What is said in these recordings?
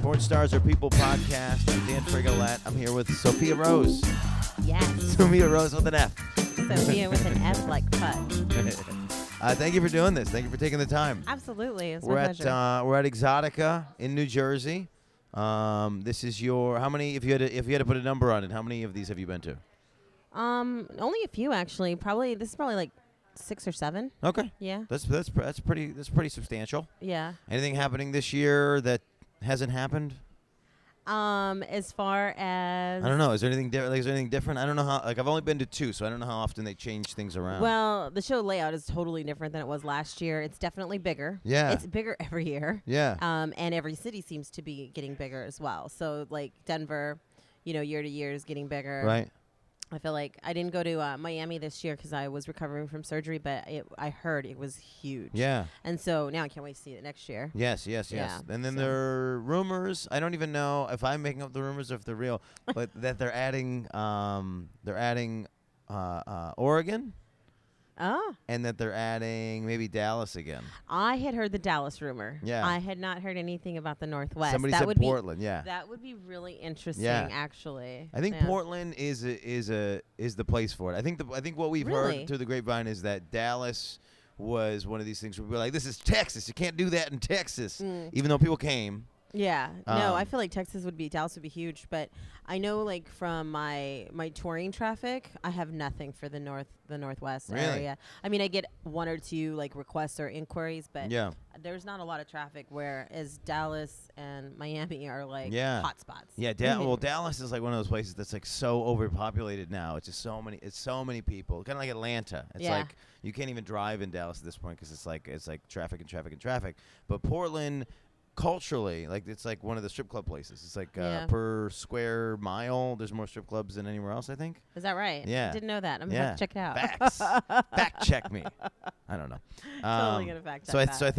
Porn Stars Are People podcast. I'm Dan Frigolette. I'm here with Sophia Rose. Yes. Sophia Rose with an F. Sophia with an F like putt. Thank you for doing this. Thank you for taking the time. Absolutely. It's We're my at pleasure. we're at Exxxotica in New Jersey. This is your how many? If you had to put a number on it, how many of these have you been to? Only a few actually. This is probably like 6 or 7. Okay. Yeah. That's pretty substantial. Yeah. Anything happening this year that hasn't happened? As far as I don't know. Is there anything different? I don't know how. Like I've only been to 2, so I don't know how often they change things around. Well, the show layout is totally different than it was last year. It's definitely bigger. Yeah. It's bigger every year. Yeah. And every city seems to be getting bigger as well. So like Denver, year to year is getting bigger. Right. I feel like I didn't go to Miami this year because I was recovering from surgery, but I heard it was huge. Yeah. And so now I can't wait to see it next year. Yes. Yeah, And then so. there are rumors. I don't even know if I'm making up the rumors or if they're real, but that they're adding Oregon, Oh. and that they're adding maybe Dallas again. I had heard the Dallas rumor. Yeah. I had not heard anything about the Northwest. Somebody that said would Portland. Yeah. That would be really interesting, Yeah. actually. I think Yeah. Portland is the place for it. I think what we've Really? heard through the grapevine is that Dallas was one of these things where we're like, this is Texas. You can't do that in Texas, even though people came. Yeah. No, I Um, feel like Dallas would be huge, but I know like from my touring traffic, I have nothing for the Northwest Really? area. I mean, I get 1 or 2 like requests or inquiries, but Yeah. there's not a lot of traffic, whereas Dallas and Miami are like Yeah. hot spots. Yeah, well, Dallas is like one of those places that's like so overpopulated now. It's just so many people. Kind of like Atlanta. It's Yeah. like you can't even drive in Dallas at this point because it's like traffic and traffic and traffic. But Portland, culturally, like it's like one of the strip club places. It's like Yeah. per square mile, there's more strip clubs than anywhere else, I think. Is that right? Yeah. I didn't know that. I'm Yeah. gonna have to check it out. Facts. Fact check me. I don't know. Totally gonna fact check So I that.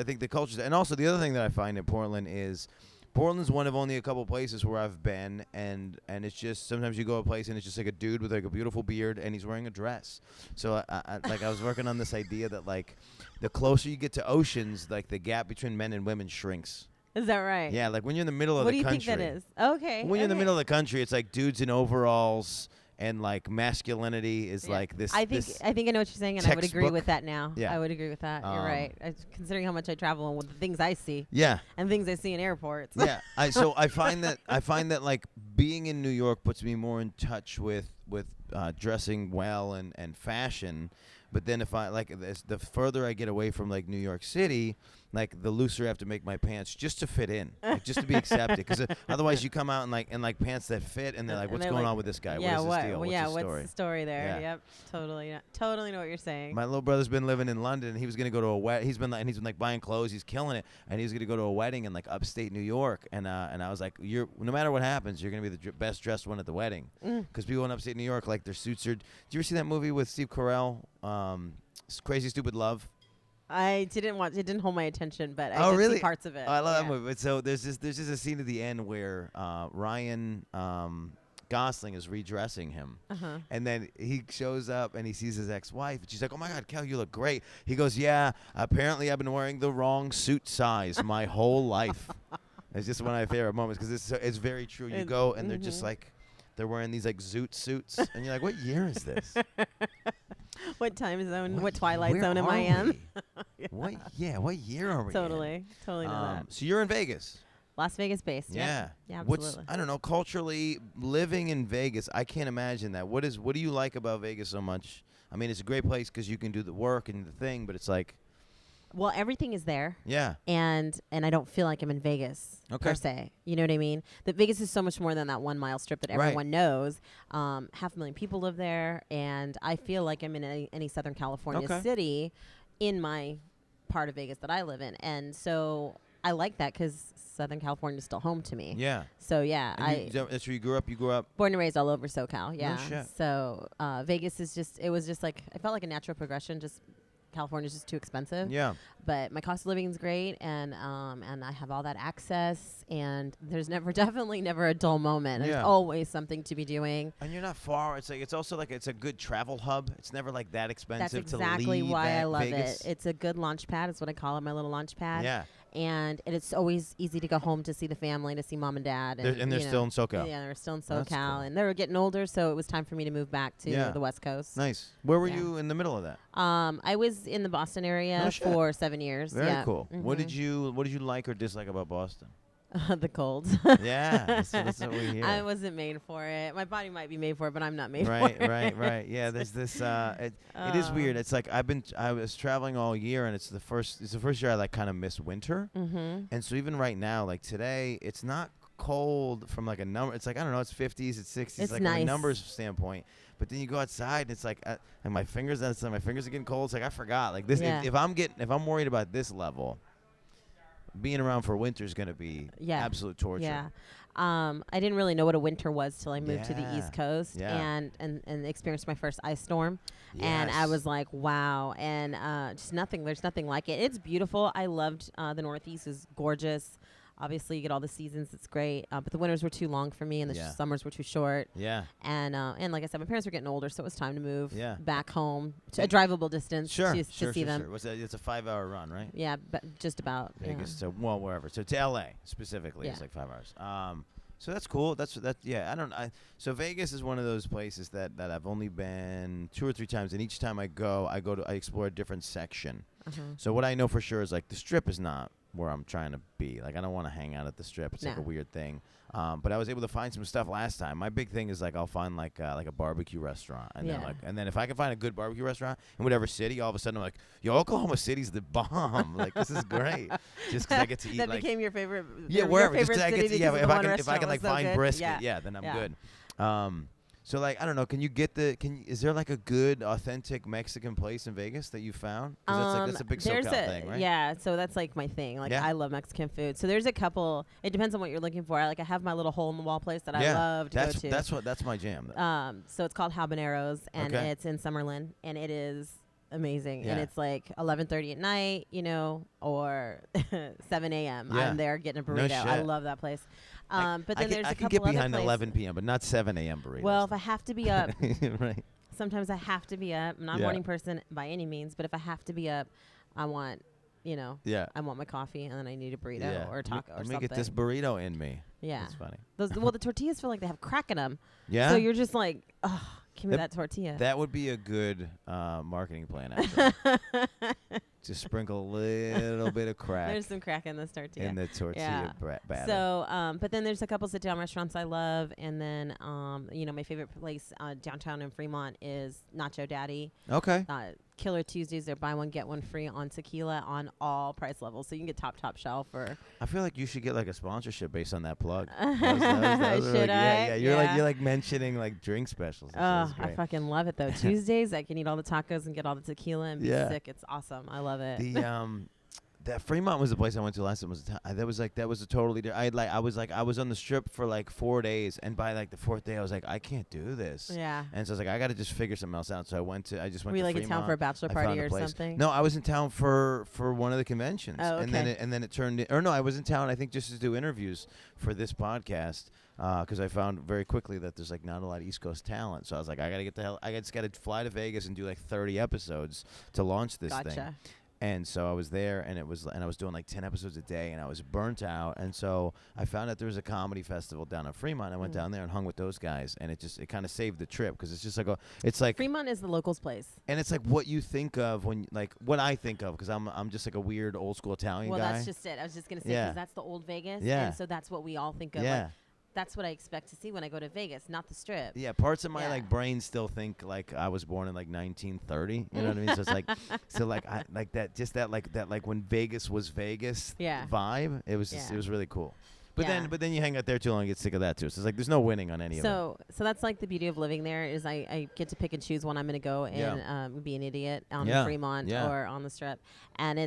think the culture, and also the other thing that I find in Portland is Portland's one of only a couple places where I've been, and it's just sometimes you go to a place and it's just like a dude with like a beautiful beard and he's wearing a dress. So I was working on this idea that like the closer you get to oceans, like the gap between men and women shrinks. Is that right? Yeah, like when you're in the middle of What the do you country. think that is? Okay. When you're in the okay. middle of the country, it's like dudes in overalls and like masculinity is Yeah. like this. I think I know what you're saying, and I would agree textbook. with that now. Yeah. I would agree with that. You're right. Considering how much I travel and with the things I see Yeah. and things I see in airports. Yeah, I find that like being in New York puts me more in touch with dressing well and fashion, but then if I like the further I get away from like New York City, like the looser I have to make my pants just to fit in, like, just to be accepted, because otherwise you come out in like pants that fit and they're like, what's going on with this guy? Yeah, what is this deal? Well, What's yeah, his story? what's the story there? Yeah. Yep, totally know what you're saying. My little brother's been living in London, and he was gonna go to a wedding. He's been like buying clothes. He's killing it, and he's gonna go to a wedding in like upstate New York. And I was like, no matter what happens, you're gonna be the best dressed one at the wedding, because people in upstate New York, like their suits are. Did you ever see that movie with Steve Carell, Crazy Stupid Love? I didn't watch. It didn't hold my attention, but I did really? see parts of it. Oh, I love yeah. that movie. But so there's just a scene at the end where Ryan Gosling is redressing him. Uh-huh. And then he shows up and he sees his ex-wife. And she's like, oh, my God, Kel, you look great. He goes, yeah, apparently I've been wearing the wrong suit size my whole life. It's just one of my favorite moments because it's very true. You go and they're just like, they're wearing these like zoot suits. And you're like, what year is this? What time zone? What twilight where zone am are I in? we? What year are we in? Totally know that. So you're in Vegas. Las Vegas based. Yeah. Yeah, absolutely. What's, I don't know, culturally living in Vegas, I can't imagine that. What do you like about Vegas so much? I mean, it's a great place because you can do the work and the thing, but it's like, Well, everything is there. yeah. And I don't feel like I'm in Vegas per se. You know what I mean? That Vegas is so much more than that 1 mile strip that Right. everyone knows. 500,000 people live there, and I feel like I'm in any Southern California city in my part of Vegas that I live in. And so I like that because Southern California is still home to me. Yeah. So yeah, And that's where you grew up? You grew up? born and raised all over SoCal. Yeah. shit. So Vegas was just like, I felt like a natural progression. Just California's just too expensive. Yeah. But my cost of living is great, and I have all that access, and there's definitely never a dull moment. Yeah. There's always something to be doing. And you're not far. It's also like it's a good travel hub. It's never like that That's expensive to leave exactly why I love Vegas. it. It's a good launch pad. It's what I call it, my little launch pad. Yeah. and it's always easy to go home to see the family, to see mom and dad. And they're still in SoCal. Yeah, they're still in That's SoCal, cool. and they were getting older, so it was time for me to move back to the West Coast. Nice. Where were you in the middle of that? I was in the Boston area for 7 years. Very cool. Mm-hmm. What did you like or dislike about Boston? The cold. Yeah, that's what we hear. I wasn't made for it. My body might be made for it, but I'm not made for it. Right. Yeah, there's this. It is weird. It's like I was traveling all year, and it's the first year I like kind of miss winter. Mm-hmm. And so even right now, like today, it's not cold from like a number. It's like I don't know. It's 50s, it's 60s, it's like nice. from a numbers standpoint. But then you go outside, and it's like and my fingers. My fingers are getting cold. It's like I forgot. Like this. Yeah. If I'm worried about this level, being around for winter is going to be absolute torture. Yeah. I didn't really know what a winter was till I moved to the East Coast and experienced my first ice storm. Yes. And I was like, wow. And just nothing. There's nothing like it. It's beautiful. I loved the Northeast. It's gorgeous. Obviously, you get all the seasons. It's great. But the winters were too long for me, and the summers were too short. Yeah. And like I said, my parents were getting older, so it was time to move back home to a drivable distance to see them. What's that? It's a 5-hour run, right? Yeah, but just about. Vegas to wherever. So to LA specifically, it's like 5 hours. So that's cool. So Vegas is one of those places that I've only been 2 or 3 times, and each time I explore a different section. So what I know for sure is like the Strip is not where I'm trying to be. Like I don't want to hang out at the Strip. It's like a weird thing. But I was able to find some stuff last time. My big thing is like I'll find like a barbecue restaurant, and then if I can find a good barbecue restaurant in whatever city, all of a sudden I'm like, yo, Oklahoma City's the bomb. Like this is great. Just because I get to eat. That became your favorite. Yeah, wherever. Just I get to. Yeah, if I can like find good. brisket, then I'm good. So like I don't know. Is there like a good authentic Mexican place in Vegas that you found? Because that's a big SoCal thing, right? Yeah, so that's like my thing. Like I love Mexican food. So there's a couple. It depends on what you're looking for. I have my little hole in the wall place that I love to go to. That's my jam. So it's called Habaneros, and it's in Summerlin, and it is amazing. And it's like 11:30 at night, or 7 a.m. I'm there getting a burrito. I love that place. But then there's a couple other places. I can get behind 11 p.m., but not 7 a.m. burritos. Well, if I have to be up, right. Sometimes I have to be up. I'm not a morning person by any means, but if I have to be up, I want, I want my coffee, and then I need a burrito or a taco or something. Let me get this burrito in me. Yeah. That's funny. The tortillas feel like they have crack in them. Yeah. So you're just like, oh, give me that tortilla. That would be a good marketing plan, actually. Just sprinkle a little bit of crack. There's some crack in this tortilla. In the tortilla batter. So, but then there's a couple sit-down restaurants I love, and then, my favorite place downtown in Fremont is Nacho Daddy. Okay. Killer Tuesdays, they're buy one get one free on tequila on all price levels, so you can get top shelf. I feel like you should get like a sponsorship based on that plug. Should I? Yeah. You're like mentioning like drink specials. Oh, I fucking love it though. Tuesdays, I can eat all the tacos and get all the tequila and be sick. It's awesome. I love it. That Fremont was the place I went to last time. That was a totally different. I was on the Strip for like 4 days, and by like the 4th day I was like, I can't do this. Yeah. And so I was like, I got to just figure something else out. So I just went to Fremont. Were you like in town for a bachelor party or something? No, I was in town for one of the conventions. Oh, okay. And then it turned in, or no, I was in town I think just to do interviews for this podcast. Because I found very quickly that there's like not a lot of East Coast talent, so I was like, I just got to fly to Vegas and do like 30 episodes to launch this thing. And so I was there, and I was doing like 10 episodes a day, and I was burnt out. And so I found out there was a comedy festival down in Fremont. I went down there and hung with those guys, and it kind of saved the trip because it's just like Fremont is the locals' place, and it's like what you think of when what I think of because I'm just like a weird old school Italian guy. Well, that's just it. I was just gonna say because that's the old Vegas, and so that's what we all think of. Yeah. Like, that's what I expect to see when I go to Vegas, not the Strip. Yeah, parts of my like brain still think like I was born in like 1930. You know what I mean? So it's like I like that just that when Vegas was Vegas vibe. It was it was really cool. But then you hang out there too long and get sick of that too. So it's like there's no winning on any of them. So that's like the beauty of living there is I get to pick and choose when I'm going to go and be an idiot on Fremont or on the Strip, and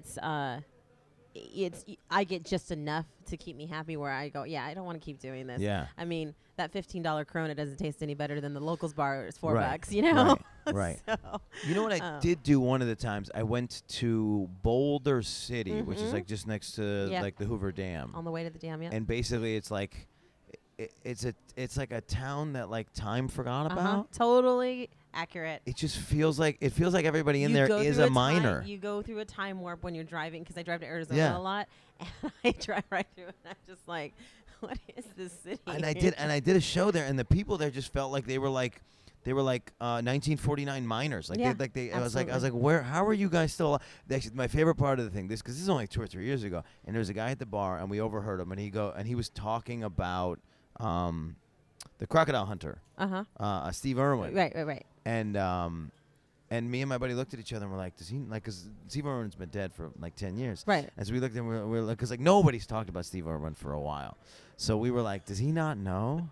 I get just enough to keep me happy where I go, I don't want to keep doing this. Yeah. I mean, that $15 Corona doesn't taste any better than the locals bar. It's $4, you know? Right. So, you know what I did do one of the times? I went to Boulder City, which is like just next to like the Hoover Dam. On the way to the dam, And basically it's like it's like a town that like time forgot about. Totally accurate. It just feels like everybody in You there go is through a minor. You go through a time warp when you're driving, because I drive to Arizona a lot, and I drive right through it, and I'm just like, what is this city? And I did a show there, and the people there just felt like they were like 1949 miners. Like I was like, where? How are you guys still alive? Actually, my favorite part of the thing, because this is only like 2 or 3 years ago, and there was a guy at the bar, and we overheard him, and he was talking about the crocodile hunter, Steve Irwin. Right. And me and my buddy looked at each other and we're like, does he, like, because Steve Irwin's been dead for like 10 years. Right. As we looked at him, we're like, because like nobody's talked about Steve Irwin for a while. So we were like, does he not know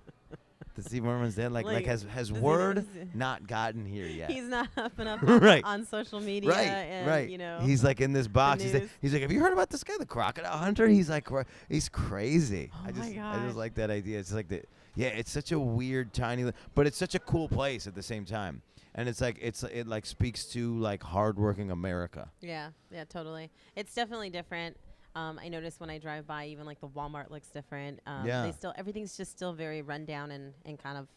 that Steve Irwin's dead? Like has word not gotten here yet? He's not up and up on social media. Right. You know, he's like in this box. He's like, have you heard about this guy, the crocodile hunter? He's like, he's crazy. Oh I just gosh. like that idea. It's like it's such a weird, tiny, but it's such a cool place at the same time. And it's like it like speaks to like hardworking America. Yeah, totally. It's definitely different. I notice when I drive by, even like the Walmart looks different. Everything's just still very rundown and kind of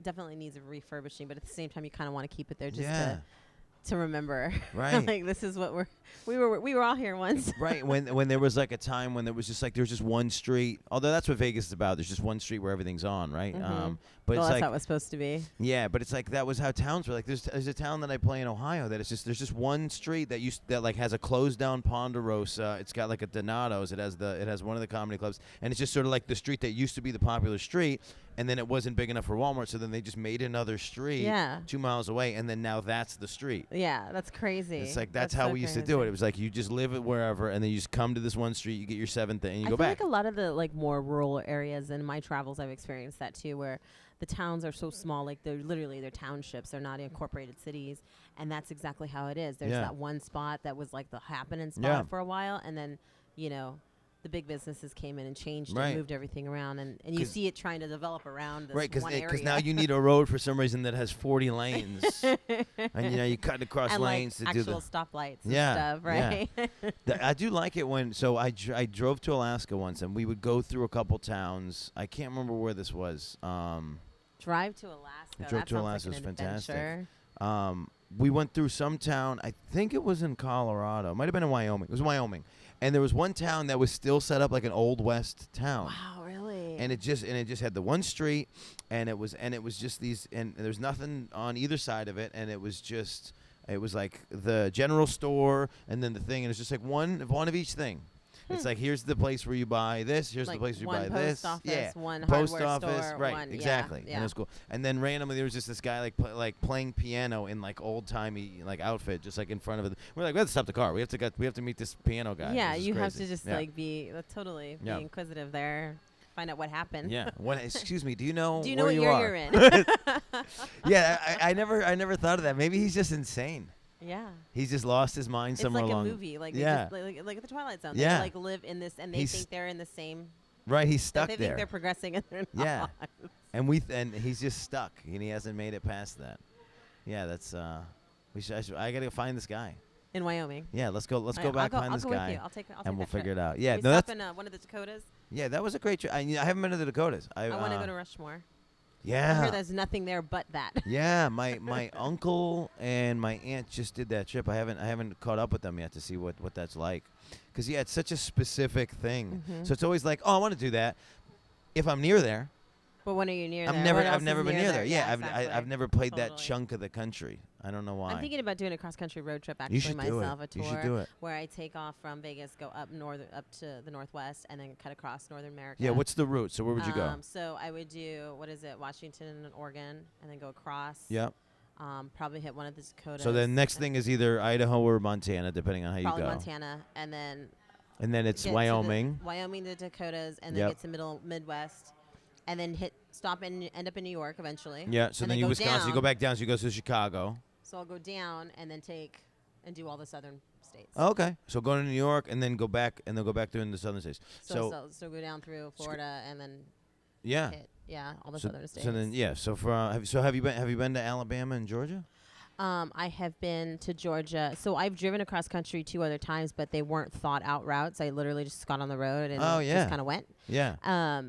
definitely needs a refurbishing. But at the same time, you kind of want to keep it there just to remember. Right. Like this is what we were all here once. Right. When there was like a time when there was just like there was just one street. Although that's what Vegas is about. There's just one street where everything's on, right? Mm-hmm. But well, it's that's like how it was supposed to be. Yeah, but it's like that was how towns were. Like there's a town that I play in Ohio that there's just one street that like has a closed down Ponderosa. It's got like a Donato's. It has one of the comedy clubs, and it's just sort of like the street that used to be the popular street, and then it wasn't big enough for Walmart, so then they just made another street 2 miles away, and then now that's the street. Yeah, that's crazy. It's like that's how we used to do it. It was like you just live it wherever, and then you just come to this one street, you get your seventh, and you go back. I feel like a lot of the like more rural areas in my travels, I've experienced that too, where the towns are so small, like they're townships, they're not incorporated cities, and that's exactly how it is. There's that one spot that was like the happening spot for a while, and then the big businesses came in and changed and moved everything around, and you see it trying to develop around this one area. Because now you need a road for some reason that has 40 lanes, and you cut across and lanes like to do the actual stoplights and stuff, right? Yeah. I do like it when I drove to Alaska once, and we would go through a couple towns. I can't remember where this was. Drive to Alaska. Drove to Alaska was fantastic. We went through some town. I think it was in Colorado. It might have been in Wyoming. It was Wyoming. And there was one town that was still set up like an old west town. Wow, really? And it just had the one street, and it was just these, and there's nothing on either side of it, and it was like the general store and then the thing, and it's just like one of each thing. It's like, here's the place where you buy this. Here's like the place where you buy one this. post office, one post hardware office, store, right? one, Exactly. Yeah. And it was cool. And then randomly there was just this guy like playing piano in like old timey like outfit, just like in front of it. We're like, we have to stop the car. We have to meet this piano guy. Yeah, you have to just like be totally be inquisitive there. Find out what happened. Yeah. Excuse me. Do you know? Do you know where what you year are? you're in? Yeah. I never thought of that. Maybe he's just insane. Yeah. He's just lost his mind somewhere along. It's like a movie, like like the Twilight Zone. Yeah. They like live in this, and they think they're in the same. Right, he's stuck there. They think they're progressing, and they're not. Yeah. And he's just stuck, and he hasn't made it past that. Yeah, that's I gotta find this guy. In Wyoming. Yeah, let's go back find this guy. I'll take and we'll figure trip. it out. Yeah, no, that's in one of the Dakotas. Yeah, that was a great trip. I haven't been to the Dakotas. I want to go to Rushmore. Yeah. I hear there's nothing there but that. Yeah, my uncle and my aunt just did that trip. I haven't caught up with them yet to see what that's like. Cuz it's such a specific thing. Mm-hmm. So it's always like, "Oh, I want to do that if I'm near there." But when are you near there? I've never been near there. Yeah, exactly. I've never played that chunk of the country. I don't know why. I'm thinking about doing a cross-country road trip actually myself, a tour. You should do it. Where I take off from Vegas, go up to the northwest, and then cut across northern America. Yeah, what's the route? So where would you go? So I would do, Washington and Oregon, and then go across. Yep. Probably hit one of the Dakotas. So the next thing is either Idaho or Montana, depending on how you go. Probably Montana, and then it's Wyoming. Wyoming, the Dakotas, and then get to Midwest. And then stop and end up in New York eventually. Yeah, so then you Wisconsin, you go back down, so you go to Chicago. So I'll go down and then do all the southern states. Oh, okay. So go to New York and then go back through the southern states. So go down through Florida and then hit all the southern states. So then have you been to Alabama and Georgia? I have been to Georgia. So I've driven across country 2 other times, but they weren't thought out routes. I literally just got on the road and just kind of went. Yeah.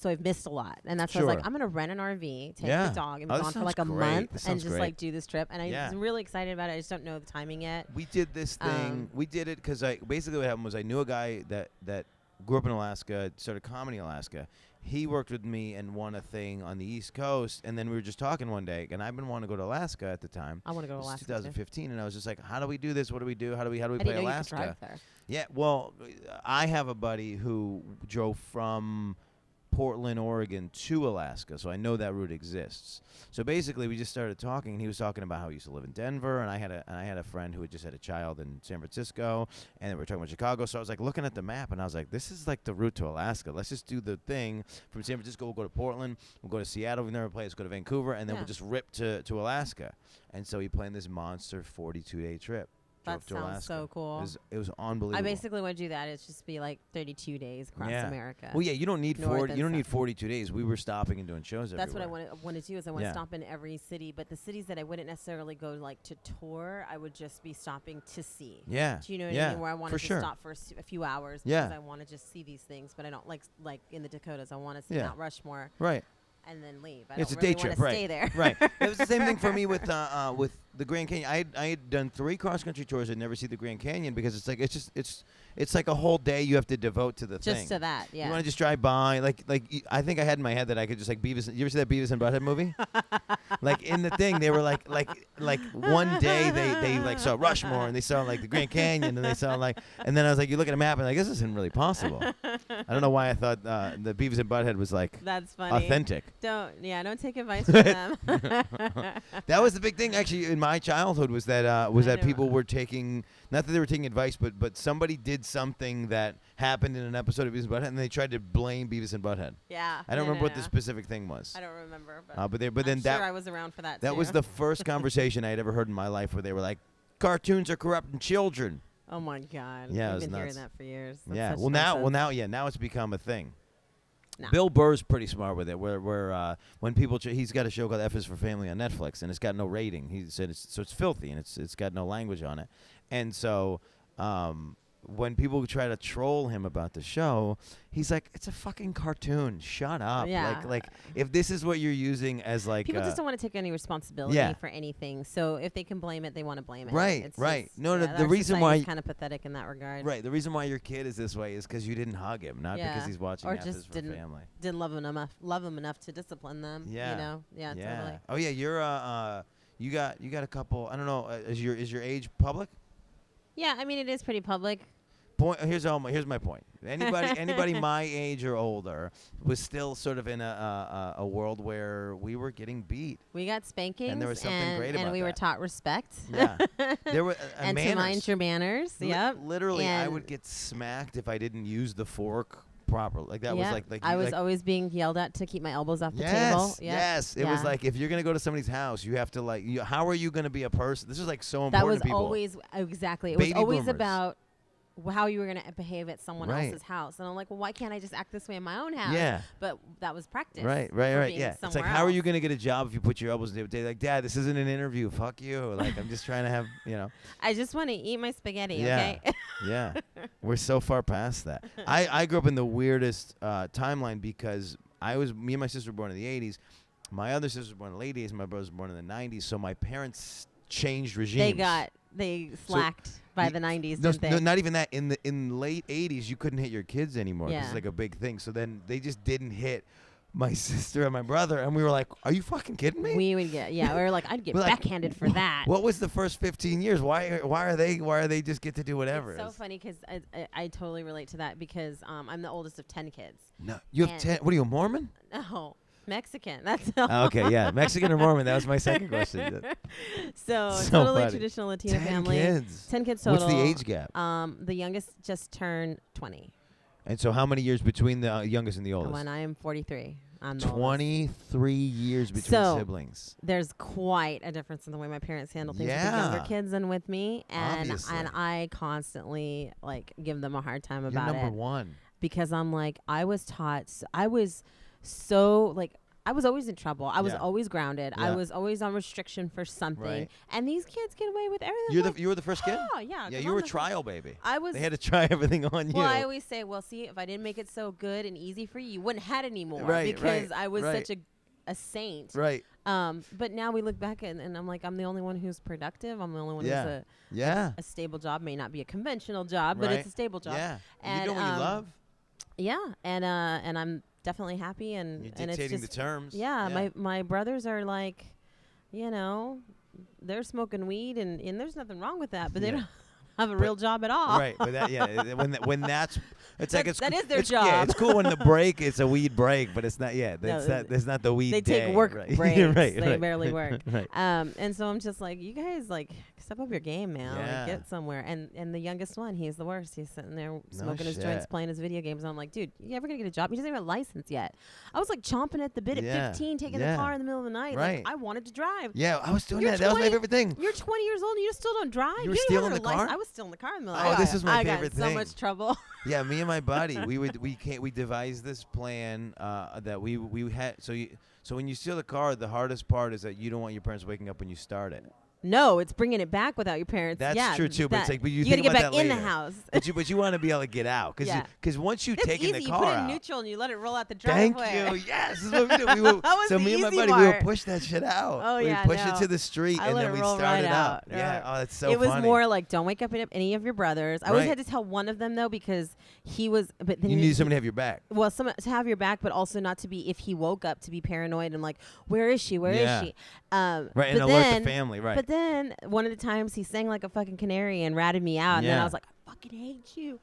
so I've missed a lot. And that's why I was like, I'm going to rent an RV, take the dog, and be gone for like a month and just like do this trip. And I'm really excited about it. I just don't know the timing yet. We did this thing. We did it because basically what happened was I knew a guy that grew up in Alaska, started comedy in Alaska. He worked with me and won a thing on the East Coast, and then we were just talking one day, and I've been wanting to go to Alaska at the time. I want to go to Alaska 2015, and I was just like, how do we do this? What do we do? How do we play Alaska? Alaska? You could drive there. Yeah, well, I have a buddy who drove from Portland, Oregon to Alaska, so I know that route exists. So basically, we just started talking, and he was talking about how he used to live in Denver, and I had a friend who had just had a child in San Francisco, and we were talking about Chicago. So I was like looking at the map, and I was like, this is like the route to Alaska. Let's just do the thing from San Francisco. We'll go to Portland, we'll go to Seattle. We've never played. Let's go to Vancouver, and then we'll just rip to Alaska. And so he planned this monster 42-day trip. That sounds so cool. It was unbelievable. I basically want to do that. It's just be like 32 days across America. Well, yeah, you don't need 42 days. We were stopping and doing shows everywhere. That's what I want to do. Is I want to stop in every city, but the cities that I wouldn't necessarily go like to tour, I would just be stopping to see. Yeah. Do you know what I mean? Where I want to stop for a few hours because I want to just see these things, but I don't like in the Dakotas. I want to see Mount Rushmore. Right. And then leave. It's a day trip, right? Stay there. Right. It was the same thing for me with the Grand Canyon. I had done 3 cross country tours. I'd never see the Grand Canyon because it's like a whole day you have to devote to the thing. Just to that, yeah. You want to just drive by, I think I had in my head that I could just like Beavis. You ever see that Beavis and Butthead movie? Like in the thing, they were like one day they like saw Rushmore and they saw like the Grand Canyon and they saw and then I was like, you look at a map and like this isn't really possible. I don't know why I thought the Beavis and Butthead was like that's funny. Authentic. Don't take advice from them. That was the big thing actually in my childhood was that people were taking, not that they were taking advice, but somebody did something that happened in an episode of Beavis and Butthead and they tried to blame Beavis and Butthead. Yeah. I don't remember what the specific thing was. I don't remember, but then sure I was around for that too. That was the first conversation I had ever heard in my life where they were like, cartoons are corrupting children. Oh my God. Yeah, I've been nuts. hearing that for years. That's yeah. Now it's become a thing. No. Bill Burr's pretty smart with it. Where when people he's got a show called F is for Family on Netflix, and it's got no rating. He said it's filthy and it's got no language on it. And so when people try to troll him about the show, he's like, "It's a fucking cartoon. Shut up." Yeah. Like if this is what you're using as like people just don't want to take any responsibility for anything. So if they can blame it, they want to blame it. Right. It's right. Just, no, the reason why is kind of pathetic in that regard. Right. The reason why your kid is this way is because you didn't hug him, not because he's watching or F just is for Family. Didn't love him enough to discipline them. Yeah. You know. Yeah. Totally. Oh yeah. You're you got a couple. I don't know. Is your age public? Yeah. I mean, it is pretty public. Here's my point. Anybody my age or older was still sort of in a world where we were getting beat. We got spankings, and there was something great about that. And we were taught respect. Yeah, there were and manners. to mind your manners. Yep. Literally, I would get smacked if I didn't use the fork properly. Like that was like I was always being yelled at to keep my elbows off the table. Yep. Yes, it was like if you're gonna go to somebody's house, you have to how are you gonna be a person? This is like so important to people. That was always exactly. It Baby was always boomers. About how you were going to behave at someone else's house. And I'm like, well, why can't I just act this way in my own house? Yeah. But that was practice. Right. Yeah. It's like, how are you going to get a job if you put your elbows in the table? Like, Dad, this isn't an interview. Fuck you. Like, I'm just trying to have, I just want to eat my spaghetti, okay? Yeah. We're so far past that. I grew up in the weirdest timeline because me and my sister were born in the 80s. My other sister was born in the late 80s. My brother was born in the 90s. So my parents changed regimes. They slacked by the 90s, didn't they? No, not even that. In the late 80s, you couldn't hit your kids anymore. Yeah. It's like a big thing. So then they just didn't hit my sister and my brother, and we were like, "Are you fucking kidding me?" We would get, we were like, "I'd get backhanded for that." What was the first 15 years? Why are they just get to do whatever? It's so funny because I totally relate to that because I'm the oldest of 10 kids. No, you have 10. What are you, a Mormon? No. Mexican. That's okay. Yeah, Mexican or Mormon. That was my second question. So totally funny. Traditional Latina 10 family. Kids. 10 kids total. What's the age gap? The youngest just turned 20. And so, how many years between the youngest and the oldest? When I am 43, I'm the 23 years between siblings. There's quite a difference in the way my parents handle things with the younger kids than with me, and I constantly give them a hard time about it. You're number one. Because I'm like, I was taught, I was so I was always in trouble. I was Yeah. always grounded. I Yeah. was always on restriction for something. Right. And these kids get away with everything. You were the first kid? Oh, yeah. Yeah, 'cause you I'm were a the- trial baby. I was. They had to try everything on you. Well, I always say, well, see, if I didn't make it so good and easy for you, you wouldn't have had any more. Right, because right, I was right. such a saint. Right. But now we look back and I'm like, I'm the only one who's productive. I'm the only one Yeah. who's Yeah. a stable job. May not be a conventional job, but Right. it's a stable job. Yeah. And, you're doing what you love. Yeah, and I'm definitely happy, and You're and it's dictating just the terms. yeah. My brothers are like, you know, they're smoking weed, and there's nothing wrong with that, but they Yeah. don't have a real job at all. Right, but when that's it's like it's that is their it's, Yeah, job. it's cool when the break it's a weed break, but it's not. Yeah, No, it's not the weed. They day, take work right. breaks. right, They right. barely work. Right. And so I'm just like, you guys, like, step up your game, man. Yeah. Like, get somewhere. And the youngest one, he's the worst. He's sitting there smoking his shit. joints, playing his video games. And I'm like, dude, you ever gonna get a job? He doesn't even have a license yet. I was like chomping at the bit Yeah. at 15, taking Yeah. the car in the middle of the night. Right. Like, I wanted to drive. Yeah, I was doing You're that. That was my 20 favorite thing. You're 20 years old and you still don't drive. You were didn't still have in a the car? license. I was still in the car in the middle. Oh, I this got- is my I favorite got so thing. much trouble. Yeah, me and my buddy, we devised this plan that we had. So when you steal the car, the hardest part is that you don't want your parents waking up when you start it. No, it's bringing it back without your parents. That's yeah, true too, but it's that- like, but you gotta think get about back that in the later. house. But you want to be able to get out Yeah. because once you've It's taken easy. the You car put it in out. neutral and you let it roll out the Thank driveway. you. Yes, this is what we do. We will, That was so the me and my easy buddy, we would part. push that shit out. Oh, We'd yeah, push no. it to the street I and let then it we'd roll start right it up. out. Yeah. Right. Oh, that's so it was funny. more like, don't wake up any of your brothers. I always Right. had to tell one of them though because he was. But then You need somebody to have your back. Well, someone to have your back, but also not to be if he woke up to be paranoid and like, where is she? Where is Yeah. she? Right, but and alert then, the family. Right. But then one of the times he sang like a fucking canary and ratted me out, and then Yeah. I was like, I fucking hate you.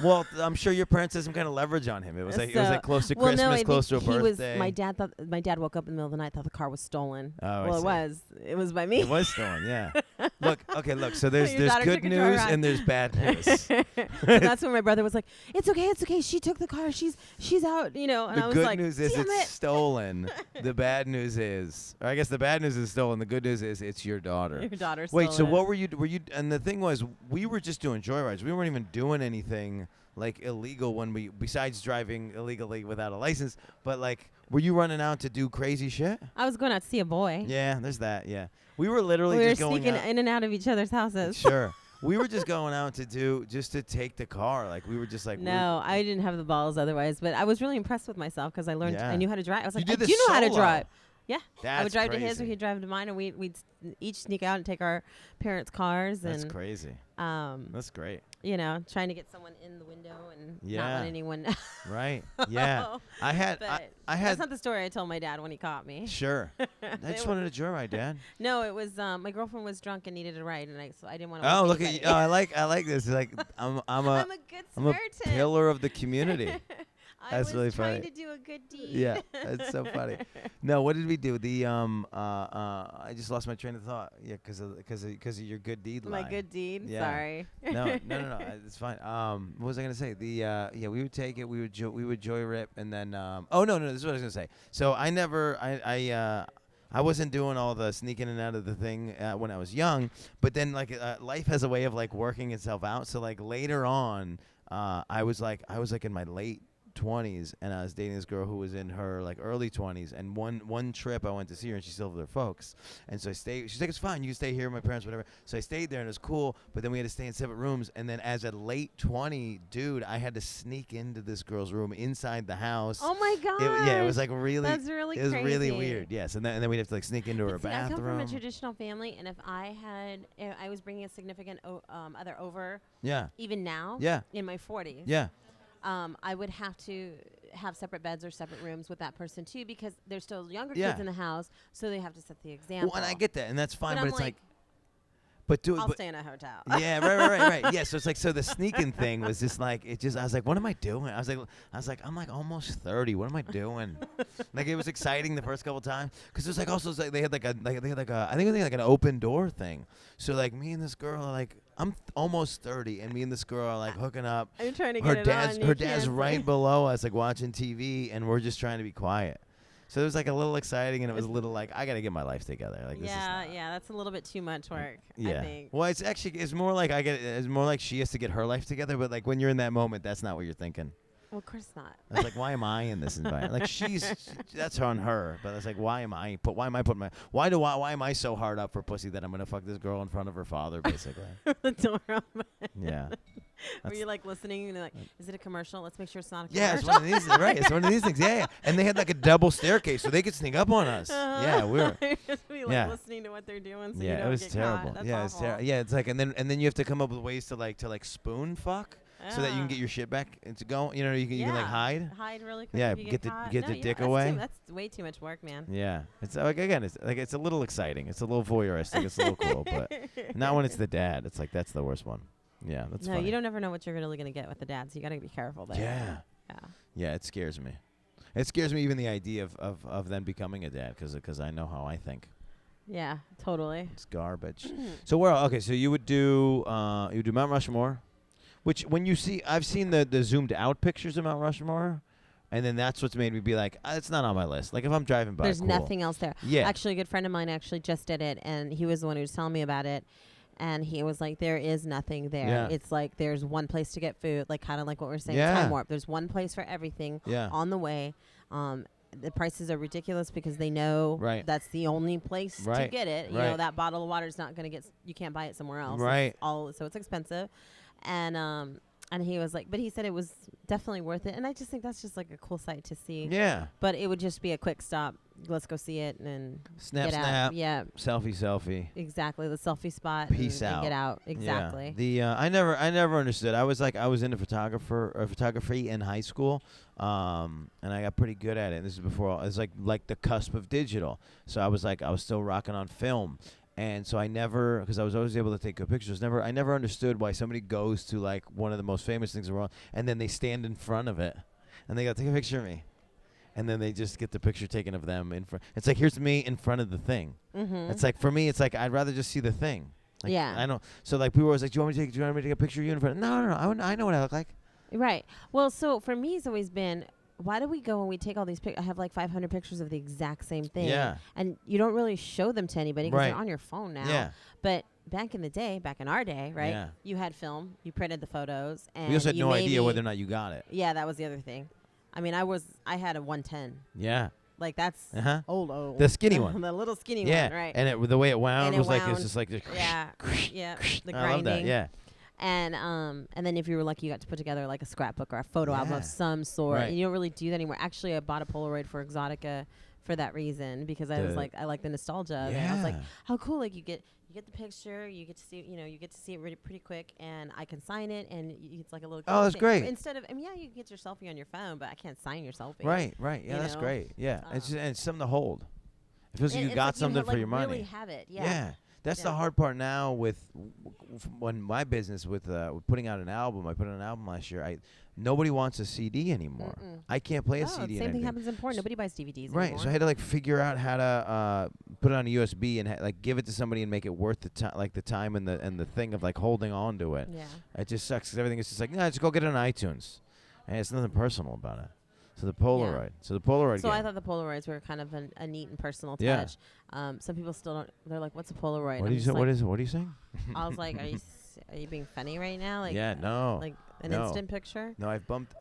well, I'm sure your parents had some kind of leverage on him. It was like close to well, Christmas, no, I close to a think he was. birthday. My dad woke up in the middle of the night, thought the car was stolen. Oh, I well, see. it was by me. It was stolen, yeah. Look. So there's Your daughter good took it to her news ride. and there's bad news. So that's when my brother was like, "It's okay. She took the car. She's out, you know." And I The was good like, news is "Damn it's it." stolen. The bad news is, or I guess the bad news is stolen. The good news is it's your daughter. Your daughter. Wait, so stole it. what were you? And the thing was, we were just doing joyrides. We weren't even doing anything like illegal besides driving illegally without a license. But like, were you running out to do crazy shit? I was going out to see a boy. Yeah, there's that. Yeah, we were literally We were just going sneaking out. in and out of each other's houses. Sure. We were just going out to take the car. Like we were just like No, I didn't have the balls otherwise, but I was really impressed with myself because I learned, Yeah. I knew how to drive. I was You like, did I this do know how to solo. drive. Yeah, That's I would drive to his or crazy. he'd drive to mine, and we'd each sneak out and take our parents' cars That's and crazy. um, That's great. you know, trying to get someone in the window and not Yeah. let anyone. Right. Yeah. I had. But I that's had. not the story I told my dad when he caught me. Sure. I just wanted a joyride, Dad. No, it was my girlfriend was drunk and needed a ride, and so I didn't want to. Oh, look at you! Oh, I like this. It's like I'm I'm a good I'm a Samaritan. pillar of the community. I That's was really trying funny. to do a good deed. Yeah, that's so funny. No, what did we do? I just lost my train of thought. Yeah, because of your good deed My line. good deed. Yeah. Sorry. No, it's fine. What was I gonna say? We would take it. We would joy rip, and then oh no, this is what I was gonna say. So I wasn't doing all the sneaking in and out of the thing when I was young, but then like life has a way of like working itself out. So like later on, I was like in my late 20s, and I was dating this girl who was in her like early 20s, and one trip I went to see her, and she's still with her folks, and so I stayed. She's like, it's fine, you can stay here with my parents, whatever. So I stayed there, and it was cool, but then we had to stay in separate rooms, and then as a late 20 dude, I had to sneak into this girl's room inside the house. Oh my god. Yeah, it was like really. That's really It was really crazy. weird. Yes, and then we'd have to like sneak into her See, I come from bathroom. a traditional family, and if I was bringing a significant other over, Yeah. even now, Yeah. in my 40s, Yeah. I would have to have separate beds or separate rooms with that person too, because there's still younger Yeah. kids in the house, so they have to set the example. Well, and I get that, and that's fine, But but I'm it's like, but do it. I'll But stay in a hotel. yeah, right. Yeah, so it's like, so the sneaking thing was just like, I was like, what am I doing? I was like, I'm like almost 30. What am I doing? Like, it was exciting the first couple times, because it was like also, it's like they had like a I think they had like an open door thing. So like me and this girl are like, I'm almost 30, and me and this girl are like hooking up. I'm trying to Her get it on. dad's You dad's can't right see. below us, like watching TV, and we're just trying to be quiet. So it was like a little exciting, and it was a little like, I gotta get my life together. Like, this is not. Yeah, that's a little bit too much work. Yeah. I think. Well, it's more like it's more like she has to get her life together, but like when you're in that moment, that's not what you're thinking. Well, of course not. I was like, why am I in this environment? Like that's on her. But it's like, why am I putting why am I so hard up for pussy that I'm gonna fuck this girl in front of her father, basically? The door open. Yeah. Were you like listening and like, is it a commercial? Let's make sure it's not a Yeah, commercial. it's one of these. Right, it's one of these things. Yeah, yeah. And they had like a double staircase, so they could sneak up on us. Yeah, we were. Just be like Yeah. listening to what they're doing. So Yeah, you don't it was get terrible. Caught. That's Yeah, it's awful. terrible. Yeah, it's like, and then you have to come up with ways to like spoon fuck, so that you can get your shit back and to go. You know, you can like hide. Hide really quick. Yeah, if you get caught. the dick away. That's way too much work, man. Yeah, it's like, again, it's like it's a little exciting. It's a little voyeuristic. It's a little cool, but not when it's the dad. It's like that's the worst one. Yeah, that's no, funny. you don't ever know what you're really gonna get with the dad, so you gotta be careful there. Yeah. Yeah, it scares me. It scares me even the idea of them becoming a dad because I know how I think. Yeah, totally. It's garbage. So okay, so you would do Mount Rushmore, which when you see, I've seen the zoomed out pictures of Mount Rushmore, and then that's what's made me be like, it's not on my list. Like if I'm driving by, there's cool. nothing else there. Yeah. Actually, a good friend of mine actually just did it, and he was the one who was telling me about it. And he was like, there is nothing there. Yeah. It's like there's one place to get food, like kind of like what we're saying, Yeah. Time Warp. There's one place for everything on the way. The prices are ridiculous because they know that's the only place to get it. You know, that bottle of water is not going to you can't buy it somewhere else. Right. So it's expensive. And he was like, but he said it was definitely worth it. And I just think that's just like a cool sight to see. Yeah. But it would just be a quick stop. Let's go see it and snap. Yeah. Selfie. Exactly. The selfie spot. Peace out. And get out. Exactly. Yeah. I never understood. I was into photography in high school. And I got pretty good at it. This is before, it's like the cusp of digital. So I was still rocking on film. And so because I was always able to take good pictures, I never understood why somebody goes to like one of the most famous things in the world and then they stand in front of it and they go, take a picture of me. And then they just get the picture taken of them in front. It's like, here's me in front of the thing. Mm-hmm. It's like, for me, it's like, I'd rather just see the thing. Like, yeah. I don't. So like, people were always like, do you want me to take a picture of you in front? No. I know what I look like. Right. Well, so for me, it's always been, why do we go and we take all these pictures? I have like 500 pictures of the exact same thing. Yeah. And you don't really show them to anybody because they're on your phone now. Yeah. But back in our day, right? Yeah. You had film, you printed the photos, and we also had no idea whether or not you got it. Yeah, that was the other thing. I mean, I had a 110. Yeah. Like that's old. The skinny one. The little skinny one, right? And the way it wound was like, it was just like, the grinding. I love that, yeah. And then if you were lucky, you got to put together like a scrapbook or a photo album of some sort. Right. And you don't really do that anymore. Actually, I bought a Polaroid for Exxxotica for that reason because I was like, I like the nostalgia. Yeah. And I was like, how cool! Like you get the picture, you get to see, you get to see it really pretty quick, and I can sign it, and it's like a little. Oh, that's great. Instead of, you can get your selfie on your phone, but I can't sign your selfie. Right. Yeah, that's great. Yeah, it's something to hold. It feels like you got something for your money. Really have it. Yeah. Yeah. That's the hard part now with when my business with putting out an album. I put out an album last year. Nobody wants a CD anymore. I can't play a CD. Same thing happens in porn. Nobody buys DVDs right. anymore. So I had to like figure out how to put it on a USB and like give it to somebody and make it worth the time, like the time and the thing of like holding on to it. Yeah. It just sucks because everything is just like, no, just go get it on iTunes, and it's nothing personal about it. So the Polaroid. Yeah. So I thought the Polaroids were kind of a neat and personal touch. Yeah. Some people still don't. They're like, "What's a Polaroid?" What are you saying? I was like, "Are you being funny right now?" Like, no. Like an instant picture. No, I've bumped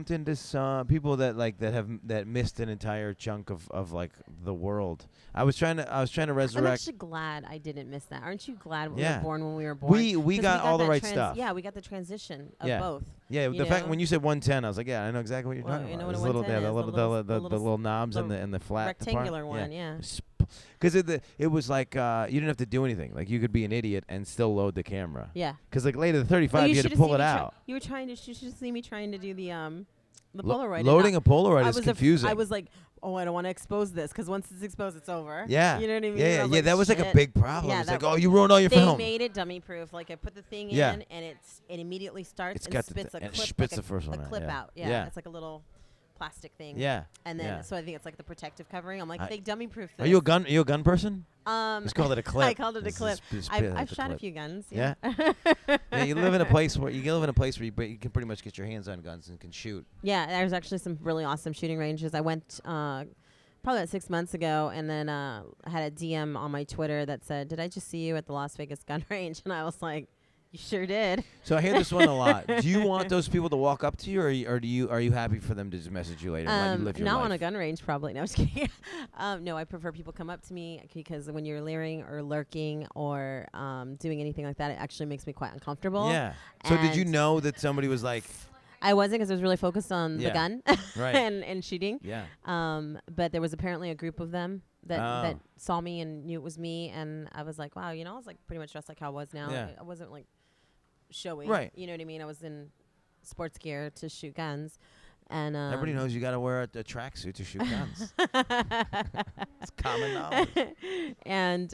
into some people that missed an entire chunk of like the world. I was trying to resurrect. I'm actually glad I didn't miss that. Aren't you glad we were born when we were born? We got all the right stuff. Yeah, we got the transition of both. Yeah, the fact when you said 110, I was like, I know exactly what you're talking about. You know what a 110 is? The little knobs and the flat rectangular one. Yeah. Because it was like you didn't have to do anything. Like you could be an idiot and still load the camera. Yeah. Because like later the 35, you had to pull it out. You should see me trying to do the Polaroid. Loading a Polaroid is confusing. I was like, I don't want to expose this because once it's exposed, it's over. Yeah. You know what I mean? Yeah. That was like a big problem. Yeah, it's like, you ruined all your film. They made it dummy proof. Like I put the thing in and it immediately starts and spits a clip. The first one out. Yeah. It's like a little plastic thing. Yeah. And then so I think it's like the protective covering. I'm like, they dummy proof this. Are you a gun person? Just call it a clip. I called it a clip. I've shot a few guns. Yeah. Yeah, you live in a place where you can pretty much get your hands on guns and can shoot. Yeah, there's actually some really awesome shooting ranges. I went probably about 6 months ago, and then I had a DM on my Twitter that said, "Did I just see you at the Las Vegas gun range?" And I was like, You sure did. So I hear this one a lot. Do you want those people to walk up to you, or are you happy for them to just message you later and let you live your not life? on a gun range, probably. No, I'm just kidding. No, I prefer people come up to me because when you're leering or lurking or doing anything like that, it actually makes me quite uncomfortable. Yeah. So did you And know that somebody was like? I wasn't, because I was really focused on the gun Right. and shooting. Yeah. But there was apparently a group of them that Oh. saw me and knew it was me, and I was like, wow, I was like pretty much dressed like how I was now. Yeah. I wasn't like showing. Right. You know what I mean? I was in sports gear to shoot guns. And Everybody knows you got to wear a tracksuit to shoot guns. It's common knowledge. And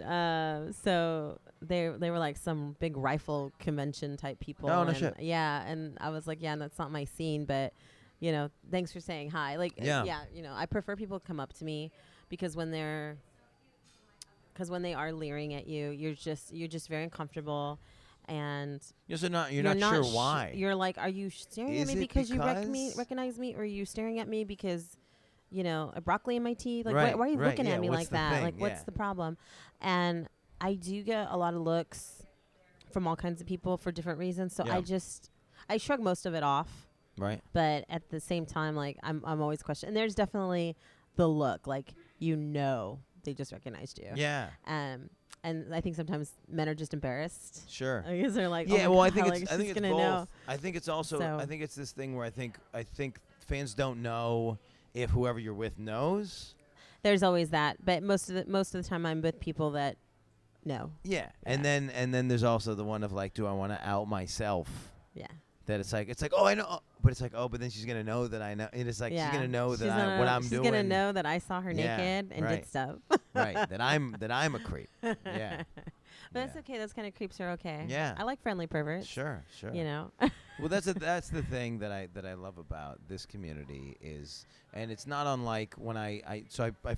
so they were like some big rifle convention type people. Oh, no and shit. Yeah, and I was like, yeah, that's not my scene, but thanks for saying hi. Like, Yeah. I prefer people to come up to me because when they are leering at you, you're just very uncomfortable. And You're not sure why. You're like, are you staring Is at me it because you because- recognize me, or are you staring at me because, a broccoli in my teeth? Like, Right, why are you right, looking yeah, at me what's like the that? thing? Like, what's Yeah. the problem? And I do get a lot of looks from all kinds of people for different reasons. So Yeah. I shrug most of it off. Right. But at the same time, like, I'm always questioning. And there's definitely the look, like, they just recognized you. Yeah. And I think sometimes men are just embarrassed. Sure. Because they're like, Yeah. oh my Well, I God, think like, it's she's both. gonna know. I think it's also. So- I think it's this thing where I think fans don't know if whoever you're with knows. There's always that, but most of the time I'm with people that know. Yeah. And then there's also the one of like, do I want to out myself? Yeah. That it's like oh, I know, but it's like, oh, but then she's gonna know that I know. And it's like she's gonna know that what I'm doing. She's gonna know that I saw her Yeah, naked and right. did stuff. Right. That I'm a creep. Yeah. But it's okay. Those kind of creeps are okay. Yeah. I like friendly perverts. Sure. Well, that's the thing that I love about this community is, and it's not unlike when I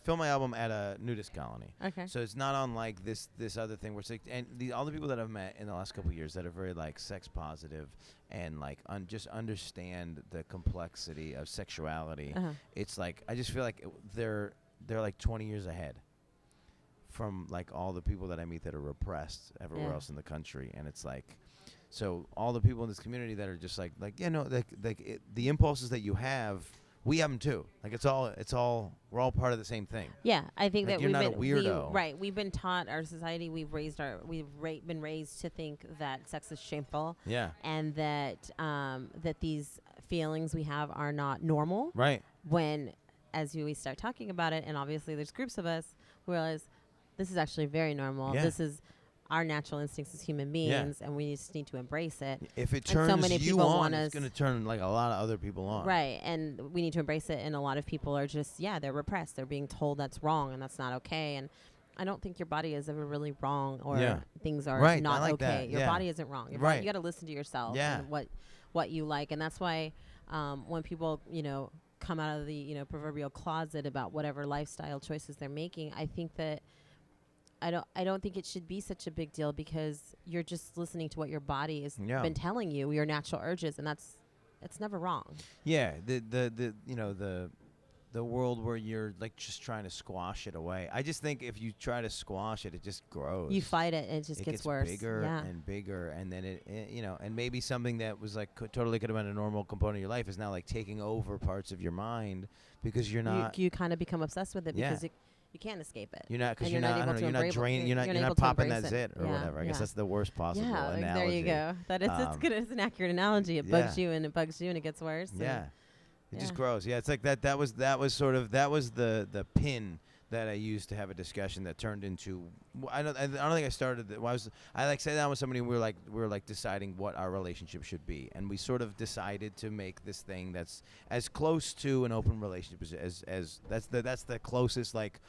film my album at a nudist colony. Okay. So it's not unlike this other thing where it's like, and all the people that I've met in the last couple of years that are very like sex positive and like just understand the complexity of sexuality. Uh-huh. It's like I just feel like they're like 20 years ahead from like all the people that I meet that are repressed everywhere else in the country, and it's like. So all the people in this community that are just like the impulses that you have, we have them too. Like it's all we're all part of the same thing. Yeah, I think Like that you're we've not been a weirdo. right. We've been taught our society. We've been raised to think that sex is shameful. Yeah. And that that these feelings we have are not normal. Right. When, as we start talking about it, and obviously there's groups of us who realize this is actually very normal. Yeah. This is our natural instincts as human beings, and we just need to embrace it. If it And so turns many you people on, want it's us- going to turn like a lot of other people on. Right, and we need to embrace it, and a lot of people are just, they're repressed. They're being told that's wrong and that's not okay, and I don't think your body is ever really wrong or things are Right, I not like okay. that, Your yeah. body isn't wrong. Your Right. body, you got to listen to yourself Yeah. and what you like, and that's why when people, come out of the, proverbial closet about whatever lifestyle choices they're making, I think that I don't think it should be such a big deal because you're just listening to what your body has been telling you, your natural urges, and it's never wrong. Yeah, the world where you're like just trying to squash it away. I just think if you try to squash it, it just grows. You fight it, and it just It gets worse. bigger and bigger, and then it and maybe something that was like totally could have been a normal component of your life is now like taking over parts of your mind because you're not. You kind of become obsessed with it Yeah. because you can't escape it. You're not because And you're not. I able don't know. to You're not embrace- draining. You're you're not able to popping embrace that it. zit or Yeah, whatever. I guess yeah. that's the worst possible Yeah, analogy. there you go. That it's good. It's an accurate analogy. It bugs you and it bugs you and it gets worse. Yeah, it just yeah. grows. Yeah, it's like that. That was the pin that I used to have a discussion that turned into. I don't think I started. I like sat down with somebody. And we were like deciding what our relationship should be, and we sort of decided to make this thing that's as close to an open relationship as that's the closest like.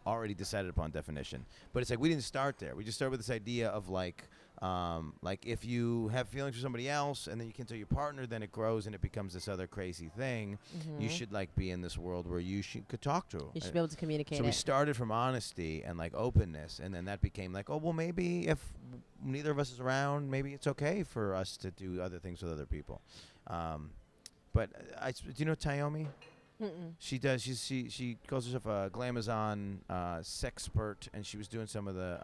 Already decided upon definition, but it's like we didn't start there. We just started with this idea of like if you have feelings for somebody else and then you can tell your partner, then it grows and it becomes this other crazy thing. You should like be in this world where you could talk to. You should be able to communicate. So we started from honesty and like openness, and then that became like, oh well, maybe if neither of us is around, maybe it's okay for us to do other things with other people. But do you know Tayomi? Mm-mm. She does. She calls herself a glamazon sexpert, and she was doing some of the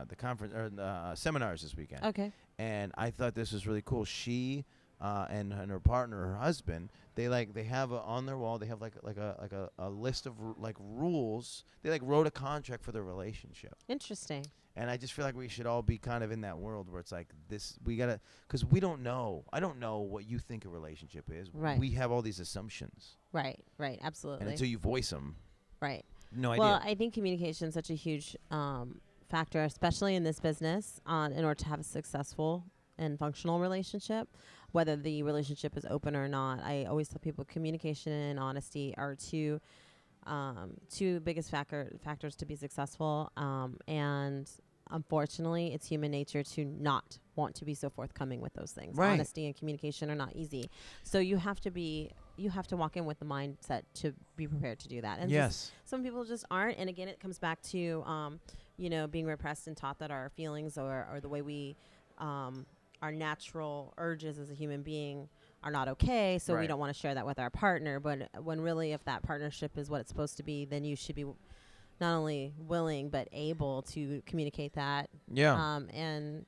the conference or seminars this weekend. Okay. And I thought this was really cool. She and her partner, her husband, they have on their wall. They have like a list of rules. They wrote a contract for their relationship. Interesting. And I just feel like we should all be kind of in that world where it's like this. We gotta, because we don't know. I don't know what you think a relationship is. Right. We have all these assumptions. Right. Right. Absolutely. And until you voice them, right. No idea. Well, I think communication is such a huge factor, especially in this business, in order to have a successful and functional relationship, whether the relationship is open or not. I always tell people communication and honesty are two biggest factors to be successful. And unfortunately, it's human nature to not want to be so forthcoming with those things. Right. Honesty and communication are not easy. So you have to walk in with the mindset to be prepared to do that. And yes. Some people just aren't. And again, it comes back to, being repressed and taught that our feelings or the way we, our natural urges as a human being are not okay. So we don't want to share that with our partner. But when really, if that partnership is what it's supposed to be, then you should be not only willing, but able to communicate that. Yeah. And,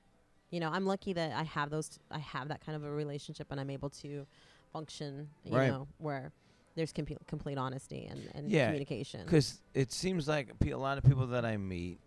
I'm lucky that I have that kind of a relationship and I'm able to function, you know, where there's complete honesty and communication. Because it seems like a lot of people that I meet,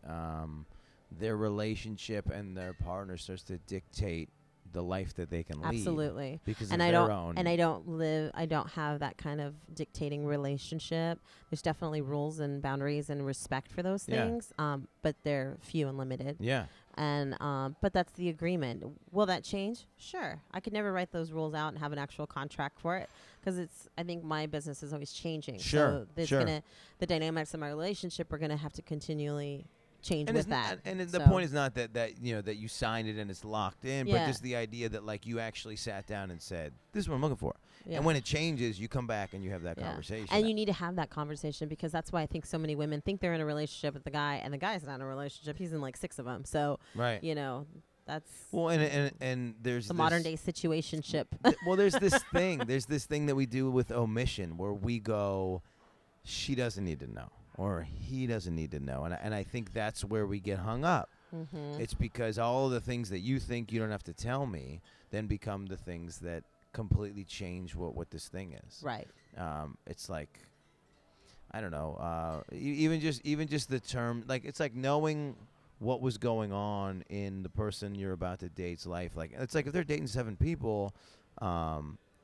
their relationship and their partner starts to dictate the life that they can lead. Absolutely. Because and of their own. And I don't have that kind of dictating relationship. There's definitely rules and boundaries and respect for those things, but they're few and limited. Yeah. And but that's the agreement. Will that change? Sure. I could never write those rules out and have an actual contract for it because I think my business is always changing. Sure. So the dynamics of my relationship are gonna have to continually change with that. And the point is not that you signed it and it's locked in, but just the idea that you actually sat down and said, "This is what I'm looking for." Yeah. And when it changes, you come back and you have that conversation. And you need to have that conversation because that's why I think so many women think they're in a relationship with the guy, and the guy's not in a relationship. He's in like 6 of them. So that's and there's the modern day situationship. Well, there's this thing. There's this thing that we do with omission where we go, she doesn't need to know. Or he doesn't need to know. And I think that's where we get hung up. Mm-hmm. It's because all of the things that you think you don't have to tell me then become the things that completely change what this thing is. Right. It's like, I don't know, even just the term, like it's like knowing what was going on in the person you're about to date's life. Like it's like if they're dating 7 people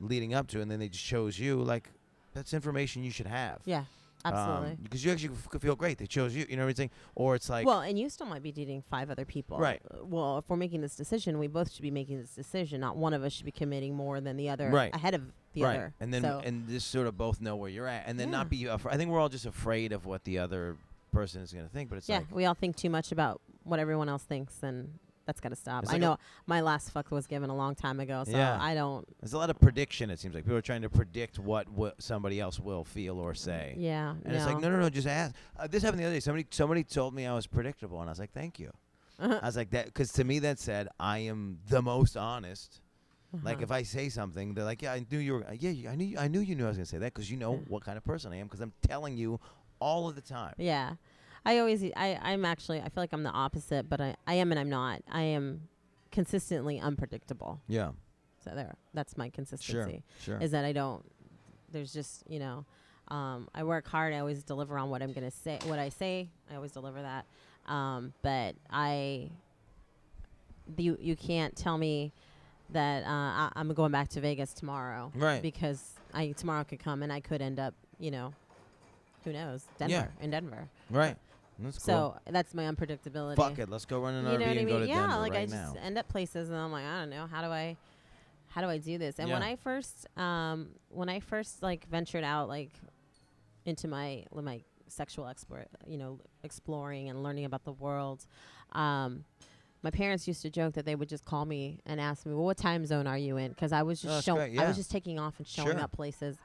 leading up to, and then they just chose you, like that's information you should have. Yeah. Absolutely. Because you actually could feel great. They chose you. You know what I'm saying? Or it's like... Well, and you still might be dating 5 other people. Right. Well, if we're making this decision, we both should be making this decision. Not one of us should be committing more than the other ahead of the other. And then and just sort of both know where you're at. And then not be... I think we're all just afraid of what the other person is going to think. But it's like... Yeah, we all think too much about what everyone else thinks, and... That's got to stop. Like I know my last fuck was given a long time ago, so I don't... There's a lot of prediction, it seems like. People are trying to predict what somebody else will feel or say. Yeah, And it's like, no, just ask. This happened the other day. Somebody told me I was predictable, and I was like, thank you. I was like, that, because to me that said, I am the most honest. Like, if I say something, they're like, yeah, I knew you were... Yeah, I knew you knew I was going to say that, because you know what kind of person I am, because I'm telling you all of the time. Yeah. I'm actually, I feel like I'm the opposite, but I am and I'm not. I am consistently unpredictable. Yeah. So that's my consistency. Sure. Is that I don't, there's just, I work hard. I always deliver on what I'm going to say. What I say, I always deliver that. But you can't tell me that I'm going back to Vegas tomorrow. Right. Because tomorrow could come and I could end up, who knows, in Denver. Right. That's cool. So that's my unpredictability. Fuck it, let's go run an RV and go to Denver like right I now. just end up places and I'm like, I don't know, how do I do this? And when I first like ventured out like into my sexual exploring and learning about the world, my parents used to joke that they would just call me and ask me, well, what time zone are you in? Because I was just I was just taking off and showing up places,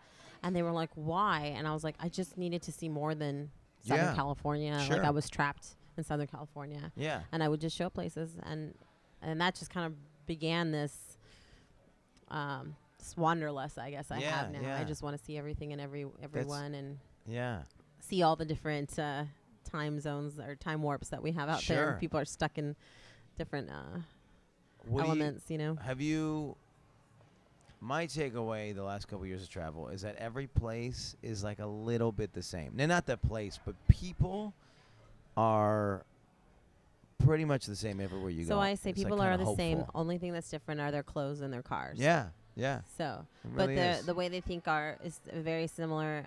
and they were like, why? And I was like, I just needed to see more than Southern California. Sure. Like I was trapped in Southern California. Yeah. And I would just show places, and that just kind of began this wanderlust, I guess I have now. I just want to see everything and everyone and see all the different time zones or time warps that we have out there. Sure. And people are stuck in different What elements, have you? My takeaway the last couple years of travel is that every place is like a little bit the same. Now, not the place, but people are pretty much the same everywhere you go. So I say It's people like are kinda the same. hopeful. Only thing that's different are their clothes and their cars. Yeah, yeah. So, It but really is. the way they think is very similar.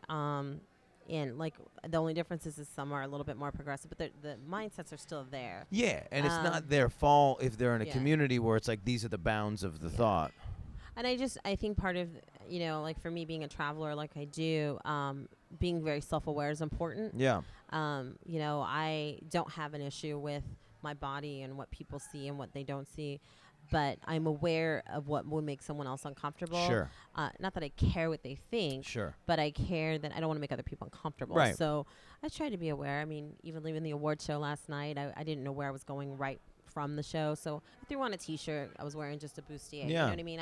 In like the only difference is some are a little bit more progressive, but the mindsets are still there. Yeah, and it's not their fault if they're in a yeah. community where it's like these are the bounds of the thought. And I think part of, like for me being a traveler like I do, being very self-aware is important. Yeah. I don't have an issue with my body and what people see and what they don't see, but I'm aware of what would make someone else uncomfortable. Sure. Not that I care what they think, Sure. but I care that I don't want to make other people uncomfortable. Right. So I try to be aware. I mean, even leaving the award show last night, I didn't know where I was going right from the show, so I threw on a T-shirt. I was wearing just a bustier. Yeah. You know what I mean?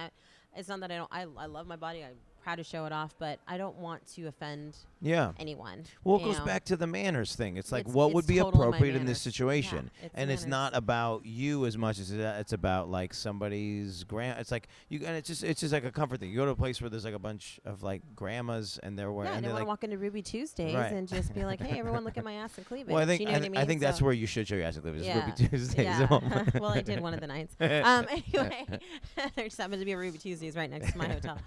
It's not that I love my body. I'm proud to show it off, but I don't want to offend anyone. Well, it goes back to the manners thing. It's like, what it's would be totally my appropriate in this manners. situation? Yeah, it's and it's manners. not about you as much as it's about like somebody's It's like and it's just like a comfort thing. You go to a place where there's like a bunch of like grandmas and they're wearing. Yeah, I and don't they're want to like, walk into Ruby Tuesdays Right. and just be like, "Hey, everyone, look at my ass and cleavage." well, I think you know what I mean? I think that's So- where you should show your ass and cleavage. Yeah. Ruby Tuesdays. Yeah. Oh. Well, I did one of the nights. Anyway, there just happens to be a Ruby Tuesdays right next to my hotel.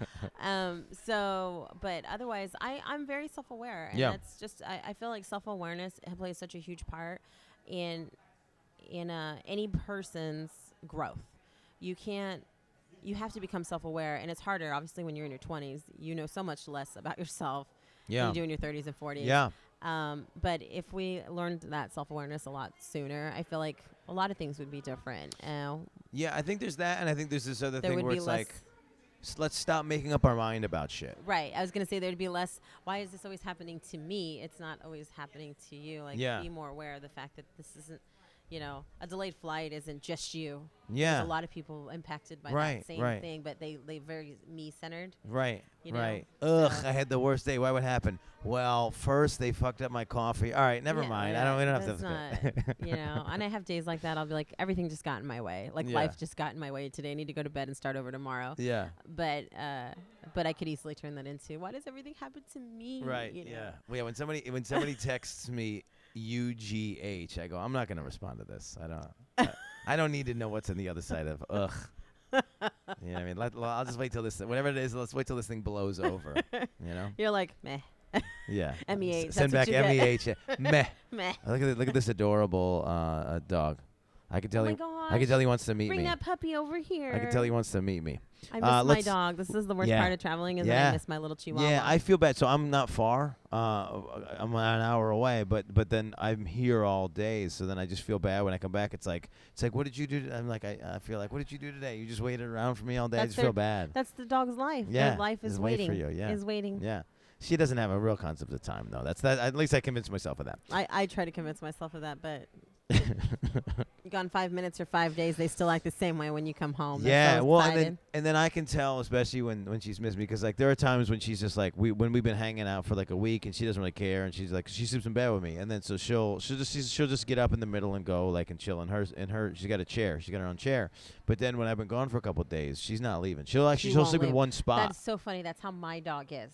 But otherwise, I'm very self-aware, and Yeah. that's just I feel like self-awareness plays such a huge part in any person's growth. You have to become self-aware, and it's harder obviously when you're in your 20s. You know so much less about yourself than you do in your 30s and 40s. Yeah. But if we learned that self-awareness a lot sooner, I feel like a lot of things would be different. Yeah, I think there's that, and I think there's this other There thing would where be it's less- like, let's stop making up our mind about shit. Right. I was going to say there'd be less, why is this always happening to me? It's not always happening to you. Like, Yeah. be more aware of the fact that this isn't, a delayed flight isn't just you. Yeah. There's a lot of people impacted by Right, that same right. thing, but they very me-centered. Right, You know, right. Ugh, so- I had the worst day. Why would happen? Well, first they fucked up my coffee. All right, never Yeah, mind. yeah, We don't have that's to. not, and I have days like that. I'll be like, everything just got in my way. Like, Yeah. life just got in my way today. I need to go to bed and start over tomorrow. Yeah. But I could easily turn that into, why does everything happen to me? Right. You know? Yeah. Well, yeah. When somebody texts me UGH, I go, I'm not gonna respond to this. I don't need to know what's on the other side of ugh. You know what I mean? I'll just wait till whatever it is. Let's wait till this thing blows over. You know? You're like, meh. Yeah. MEH, Send that's back what you get. MEH. Meh. Meh. Look at this adorable dog. I can tell Oh my I can tell gosh. he wants to meet Bring me. that puppy over here. I can tell he wants to meet me. I miss my let's- dog. This is the worst Yeah. part of traveling is that Yeah. I miss my little chihuahua. Yeah, I feel bad. So I'm not far. I'm an hour away, but then I'm here all day. So then I just feel bad when I come back. It's like what did you do? I'm like I feel like, what did you do today? You just waited around for me all day. I That's just feel bad. That's the dog's life. Yeah, Their life is just wait waiting. for you, yeah. Is waiting. Yeah, she doesn't have a real concept of time though. That's that. At least I convinced myself of that. I try to convince myself of that, but gone 5 minutes or 5 days, they still act the same way when you come home. They're Yeah, so well, excited. and then I can tell, especially when she's missed me, because like there are times when she's just like when we've been hanging out for like a week and she doesn't really care, and she's like she sleeps in bed with me, and then so she'll just get up in the middle and go like and chill in her she's got a chair, she's got her own chair, but then when I've been gone for a couple of days, she's not leaving. She'll won't sleep in leave. one spot. That's so funny. That's how my dog is.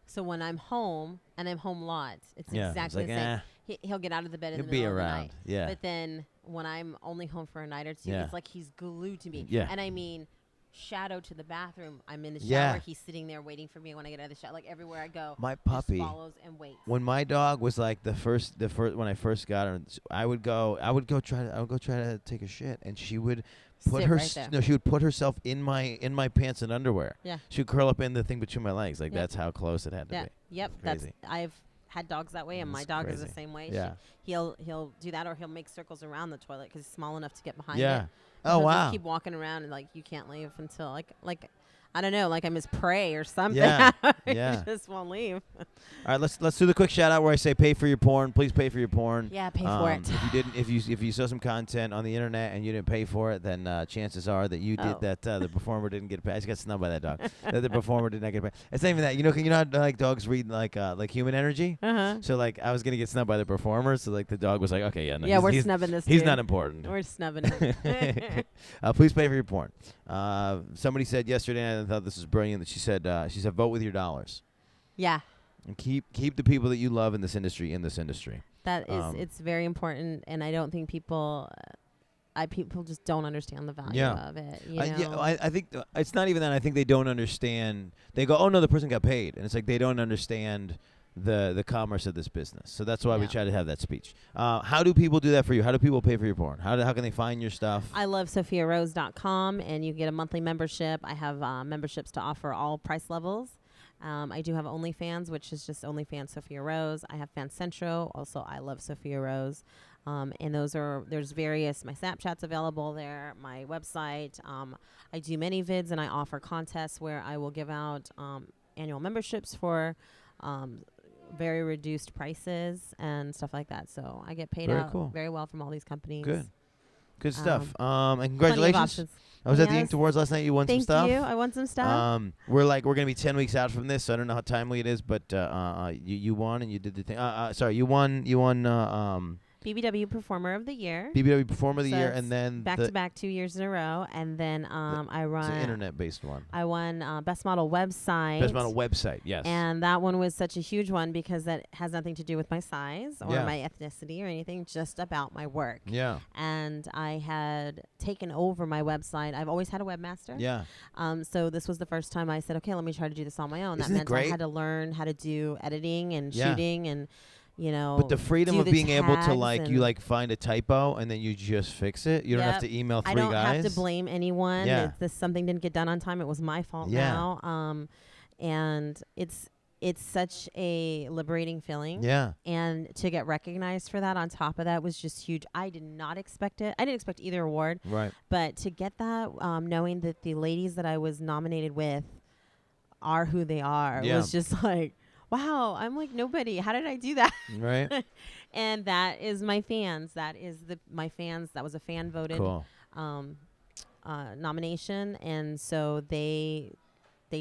So when I'm home and I'm home lots, it's Yeah, it's exactly like, the same. He'll get out of the bed in He'll the be middle of the around. night. Yeah. But then when I'm only home for a night or two, Yeah. it's like he's glued to me. Yeah. And I mean, shadow to the bathroom. I'm in the shower. Yeah. He's sitting there waiting for me when I get out of the shower. Like everywhere I go, My just puppy. follows and waits. When my dog was like the first when I first got her, I would go try to take a shit, and she would put Sit her right there. she would put herself in my pants and underwear. Yeah. She would curl up in the thing between my legs. Like Yeah. that's how close it had to Yeah. be. Yep. It's crazy. I've had dogs that way, and my That's dog is the crazy. same way. Yeah. He'll do that, or he'll make circles around the toilet because he's small enough to get behind Yeah. it. Oh He'll wow. just keep walking around, and like you can't leave until like I don't know, like I'm his prey or something. Yeah. He Yeah. just won't leave. All right, let's do the quick shout out where I say pay for your porn. Please pay for your porn. Yeah, pay for it. If you saw some content on the internet and you didn't pay for it, then chances are that you did that. The performer didn't get paid. I just got snubbed by that dog. That the performer did not get paid. It's not even that. You know how like dogs read like human energy. So like I was gonna get snubbed by the performer. So like the dog was like, okay, yeah, no, we're snubbing this. He's dude. not important. We're snubbing him. Please pay for your porn. Somebody said yesterday, and I thought this was brilliant. That she said vote with your dollars. Yeah. And keep the people that you love in this industry. That is, it's very important, and I don't think people just don't understand the value of it. I think it's not even that. I think they don't understand. They go, oh no, the person got paid, and it's like they don't understand the commerce of this business. So that's why we try to have that speech. How do people do that for you? How do people pay for your porn? How can they find your stuff? I love SofiaRose.com, and you get a monthly membership. I have memberships to offer all price levels. I do have OnlyFans, which is just OnlyFans Sofia Rose. I have FanCentro, also I love Sofia Rose. And there's various, my Snapchat's available there, my website. I do many vids, and I offer contests where I will give out annual memberships for very reduced prices and stuff like that. So I get paid very well from all these companies. Good stuff. And congratulations. I was at the Ink Awards last night. You won some stuff. Thank you. I won some stuff. We're gonna be 10 weeks out from this, so I don't know how timely it is, but you won and you did the thing. Sorry, you won. BBW Performer of the Year. BBW Performer of the Year, and then back-to-back 2 years in a row, and then I run. It's an internet-based one. I won Best Model Website. Best Model Website, yes. And that one was such a huge one because that has nothing to do with my size or my ethnicity or anything, just about my work. Yeah. And I had taken over my website. I've always had a webmaster. Yeah. So this was the first time I said, okay, let me try to do this on my own. Isn't that meant great? I had to learn how to do editing and shooting and. But the freedom of being able to you find a typo and then you just fix it. You don't have to email three guys. I don't have to blame anyone. Yeah. Something didn't get done on time. It was my fault now. And it's such a liberating feeling. Yeah. And to get recognized for that on top of that was just huge. I did not expect it. I didn't expect either award. Right. But to get that, knowing that the ladies that I was nominated with are who they are, was just like, wow, I'm like nobody. How did I do that? Right. And that is my fans. That is my fans. That was a fan voted nomination, and so they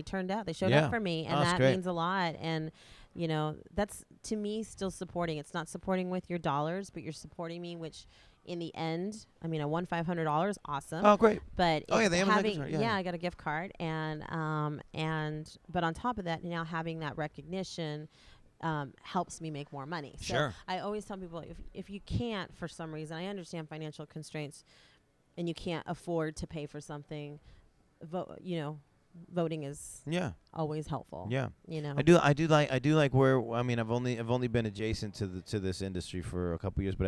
turned out. They showed up for me, and that means a lot. And that's to me still supporting. It's not supporting with your dollars, but you're supporting me, which. In the end, I mean, I won $500. Awesome. Oh, great. But the Amazon gift card. I got a gift card, and but on top of that, now having that recognition helps me make more money. So sure. I always tell people if you can't for some reason, I understand financial constraints, and you can't afford to pay for something, voting is always helpful. Yeah. I do like where I mean I've only been adjacent to this industry for a couple years, but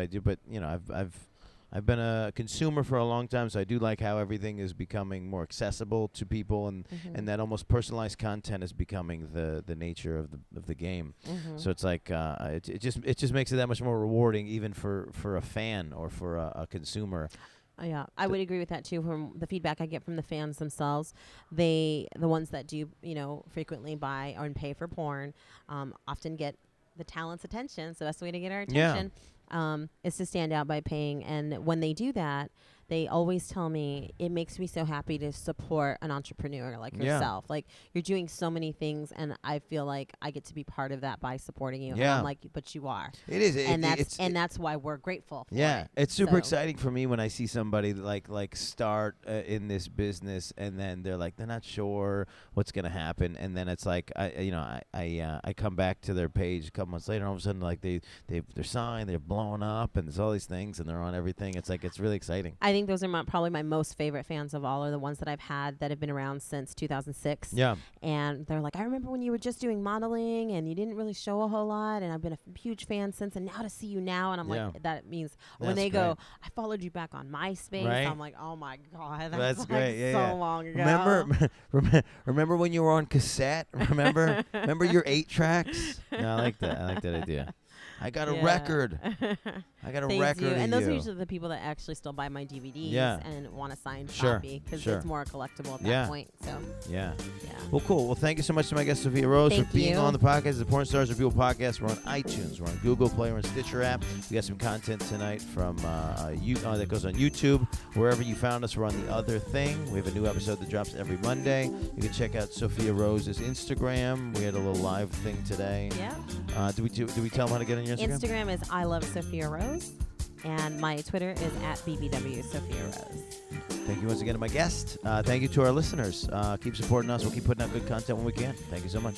I've been a consumer for a long time, so I do like how everything is becoming more accessible to people, and that almost personalized content is becoming the nature of the game. So it's like it just makes it that much more rewarding, even for a fan or for a consumer. Yeah, I would agree with that too. From the feedback I get from the fans themselves, the ones that do frequently buy or pay for porn, often get the talent's attention. So that's the way to get our attention. Is to stand out by paying. And when they do that, they always tell me it makes me so happy to support an entrepreneur like yourself. Like you're doing so many things, and I feel like I get to be part of that by supporting you. Yeah. And I'm like, but you are. It is, and that's why we're grateful. For yeah, it. It's super exciting for me when I see somebody like start in this business, and then they're not sure what's gonna happen, and then it's like I come back to their page a couple months later, and all of a sudden they're signed, they're blowing up, and there's all these things, and they're on everything. It's it's really exciting. I think those are probably my most favorite fans of all, are the ones that I've had that have been around since 2006. Yeah. And they're like, I remember when you were just doing modeling and you didn't really show a whole lot, and I've been a huge fan since, and now to see you now, and I'm like, that means when they go, I followed you back on MySpace. Right? I'm like, oh my God, that's great. Long ago. Remember when you were on cassette? Remember your 8 tracks? No, I like that. I like that idea. I got a record. I got a They record do. of And those are you. usually the people that actually still buy my DVDs Yeah. and want a signed Sure, copy because sure. it's more collectible at Yeah. that point. So, Yeah. yeah. Well, cool. Well, thank you so much to my guest, Sofia Rose, Thank for being you. on the podcast. The Porn Stars Review podcast. We're on iTunes. We're on Google Play. We're on Stitcher app. We got some content tonight from that goes on YouTube. Wherever you found us, we're on The Other Thing. We have a new episode that drops every Monday. You can check out Sofia Rose's Instagram. We had a little live thing today. Yeah. Do we tell them how to get on your Instagram? Instagram is I Love Sophia Rose. And my Twitter is at BBW Sophia Rose. Thank you once again to my guest. Thank you to our listeners. Keep supporting us. We'll keep putting out good content when we can. Thank you so much.